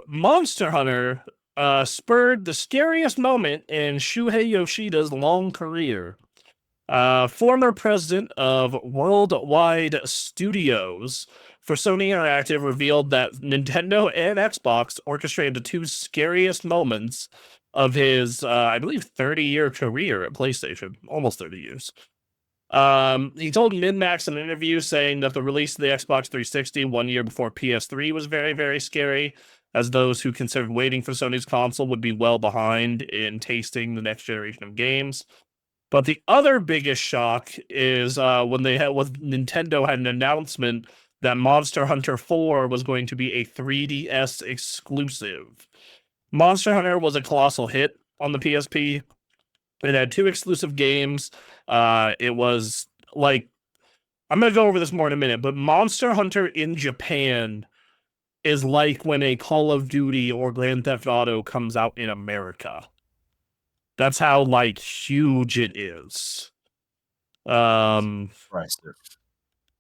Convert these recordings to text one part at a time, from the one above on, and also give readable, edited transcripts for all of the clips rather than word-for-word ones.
Monster Hunter spurred the scariest moment in Shuhei Yoshida's long career. Former president of Worldwide Studios for Sony Interactive revealed that Nintendo and Xbox orchestrated the two scariest moments of his, I believe, 30-year career at PlayStation, almost 30 years. He told MinMax in an interview saying that the release of the Xbox 360 1 year before PS3 was very, very scary, as those who considered waiting for Sony's console would be well behind in tasting the next generation of games. But the other biggest shock is when Nintendo had an announcement that Monster Hunter 4 was going to be a 3DS exclusive. Monster Hunter was a colossal hit on the PSP. It had two exclusive games. It was like, I'm going to go over this more in a minute, but Monster Hunter in Japan is like when a Call of Duty or Grand Theft Auto comes out in America. That's how like huge it is. Impressive.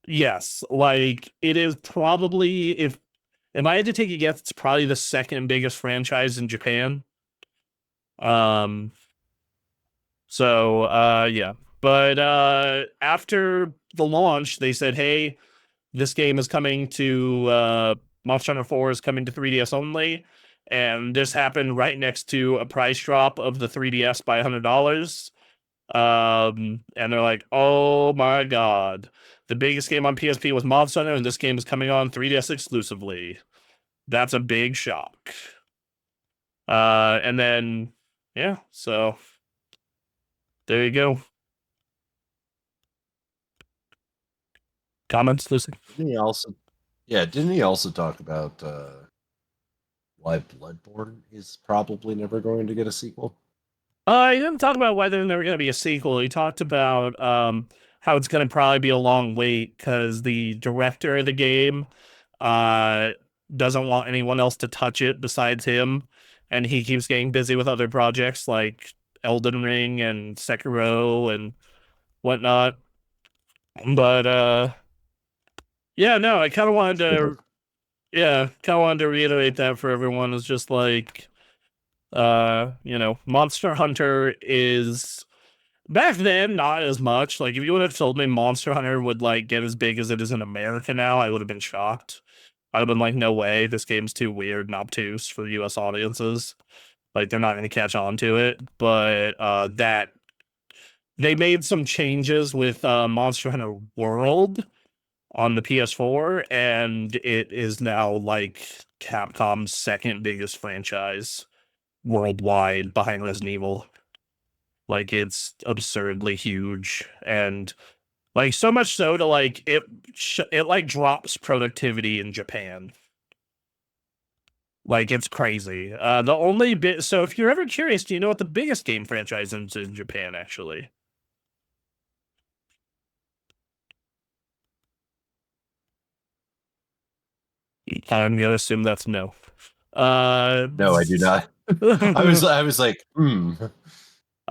Yes, like it is probably, if I had to take a guess, it's probably the second biggest franchise in Japan. Yeah. But after the launch, they said, "Hey, this game is coming to Monster Hunter 4 is coming to 3DS only." And this happened right next to a price drop of the 3DS by $100. And they're like, "Oh my god, the biggest game on PSP was Monster Hunter, and this game is coming on 3DS exclusively." That's a big shock. And then, yeah, so there you go. Comments, Lucy? Didn't he also talk about why Bloodborne is probably never going to get a sequel? He didn't talk about whether there were going to be a sequel. He talked about how it's going to probably be a long wait because the director of the game doesn't want anyone else to touch it besides him, and he keeps getting busy with other projects like Elden Ring and Sekiro and whatnot. But yeah, no, I kind of wanted to, reiterate that for everyone. It's just like, Monster Hunter is back then not as much. Like if you would have told me Monster Hunter would like get as big as it is in America now, I would have been shocked. I'd have been like, no way, this game's too weird and obtuse for US audiences. Like they're not gonna catch on to it. But that they made some changes with Monster Hunter World on the PS4, and it is now like Capcom's second biggest franchise worldwide behind Resident Evil. Like it's absurdly huge, and like so much so to like it like drops productivity in Japan. Like it's crazy. The only bit. So if you're ever curious, do you know what the biggest game franchise is in Japan? Actually, I'm gonna assume that's no. No, I do not. I was like,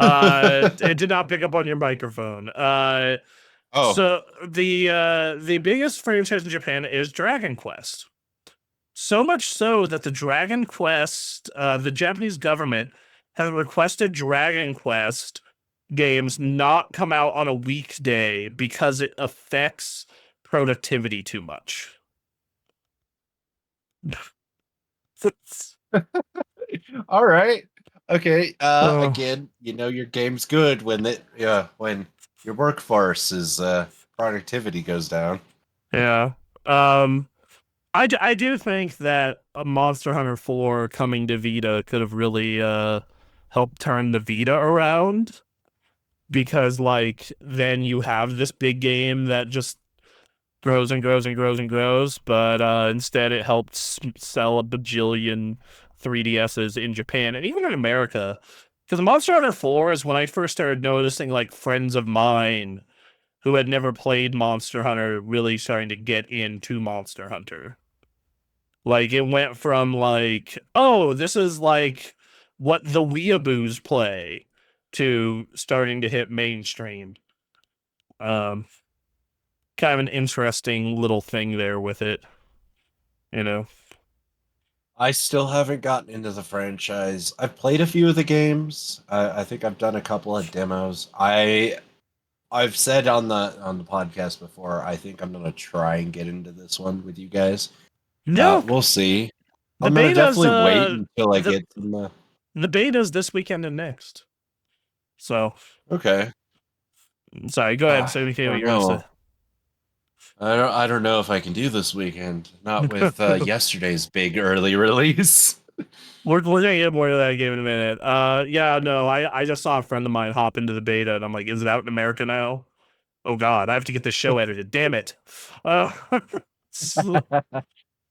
It did not pick up on your microphone. Oh, So the biggest franchise in Japan is Dragon Quest. So much so that the Dragon Quest, the Japanese government has requested Dragon Quest games not come out on a weekday because it affects productivity too much. all right. Okay. Again, your game's good when when your workforce is productivity goes down. Yeah. I do think that a Monster Hunter 4 coming to Vita could have really helped turn the Vita around, because like then you have this big game that just grows and grows and grows and grows, but instead it helped sell a bajillion 3DSs in Japan and even in America. Because Monster Hunter 4 is when I first started noticing like friends of mine who had never played Monster Hunter really starting to get into Monster Hunter. Like it went from like, oh, this is like what the weeaboos play, to starting to hit mainstream. Um, Kind of an interesting little thing there with it, you know. I still haven't gotten into the franchise. I've played a few of the games. I think I've done a couple of demos. I've said on the podcast before. I think I'm gonna try and get into this one with you guys. No, We'll see. the I'm gonna beta's definitely wait until I the get some. the beta's this weekend and next. So Okay. sorry, go ahead. I Say what don't you're gonna say. know. I don't know if I can do this weekend. Not with yesterday's big early release. We're gonna get more of that game in a minute. Yeah, no, I just saw a friend of mine hop into the beta, and I'm like, is it out in America now? Oh God, I have to get this show edited. Damn it. Uh,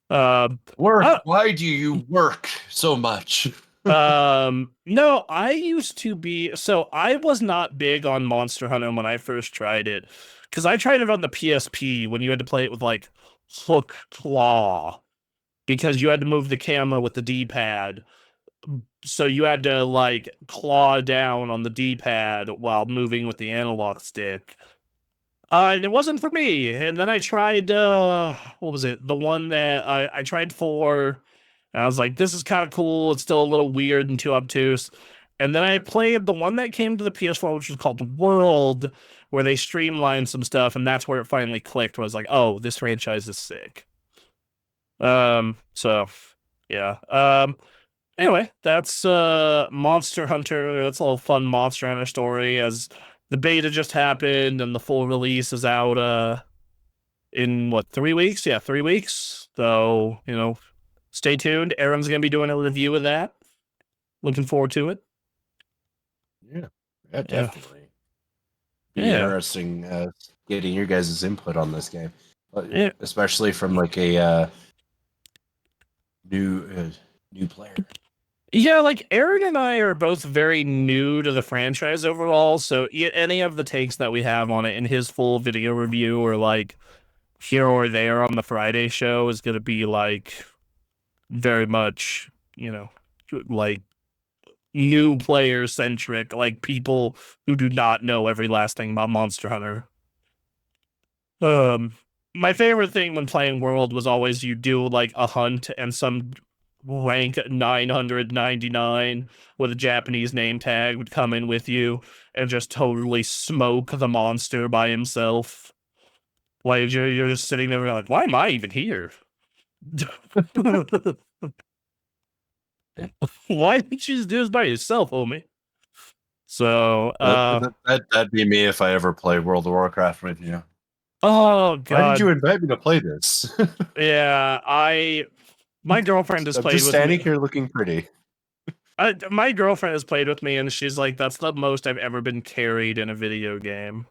um, Work. uh, Why do you work so much? no, I used to be. So I was not big on Monster Hunter when I first tried it, because I tried it on the PSP when you had to play it with like hook claw, because you had to move the camera with the D-pad. So you had to like claw down on the D-pad while moving with the analog stick. And it wasn't for me. And then I tried what was it? The one that I tried for, and I was like, this is kind of cool. It's still a little weird and too obtuse. And then I played the one that came to the PS4, which was called World, where they streamlined some stuff, and that's where it finally clicked. Was like, oh, this franchise is sick. So yeah. Anyway, that's Monster Hunter. That's a little fun Monster Hunter story, as the beta just happened and the full release is out in what, 3 weeks? Yeah, 3 weeks. So, stay tuned. Aaron's gonna be doing a review of that. Looking forward to it. Yeah, Yeah. definitely. Be Yeah. interesting getting your guys' input on this game, Yeah. especially from like a new player. Yeah, like Aaron and I are both very new to the franchise overall, so any of the takes that we have on it in his full video review or like here or there on the Friday show is gonna be like very much, like new player centric, like people who do not know every last thing about Monster Hunter. My favorite thing when playing World was always you do like a hunt and some rank 999 with a Japanese name tag would come in with you and just totally smoke the monster by himself. Like you're just sitting there like, why am I even here? Why didn't you just do this by yourself, homie? So, That'd be me if I ever play World of Warcraft with you. oh God, why did you invite me to play this? Yeah, my girlfriend has I'm played just with standing me. here looking pretty. My girlfriend has played with me, and she's like, "That's the most I've ever been carried in a video game."